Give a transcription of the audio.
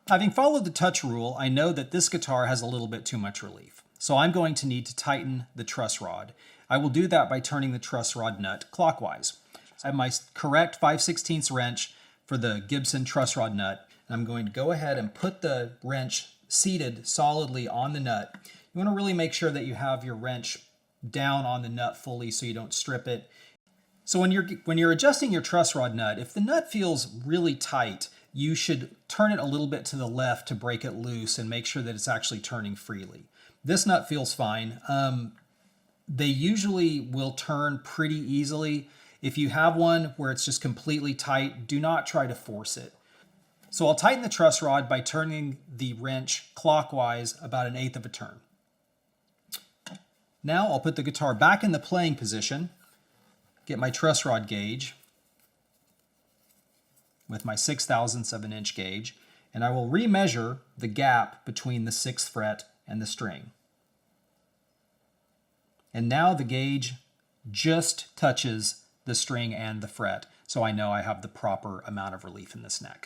Having followed the touch rule, I know that this guitar has a little bit too much relief. So I'm going to need to tighten the truss rod. I will do that by turning the truss rod nut clockwise. I have my correct 5/16 wrench for the Gibson truss rod nut. And I'm going to go ahead and put the wrench seated solidly on the nut. You want to really make sure that you have your wrench down on the nut fully so you don't strip it. So when you're adjusting your truss rod nut, if the nut feels really tight, you should turn it a little bit to the left to break it loose and make sure that it's actually turning freely. This nut feels fine. They usually will turn pretty easily. If you have one where it's just completely tight, do not try to force it. So I'll tighten the truss rod by turning the wrench clockwise about 1/8 of a turn. Now I'll put the guitar back in the playing position, get my truss rod gauge with my 6/1000 of an inch gauge, and I will remeasure the gap between the 6th fret and the string. And now the gauge just touches the string and the fret, so I know I have the proper amount of relief in this neck.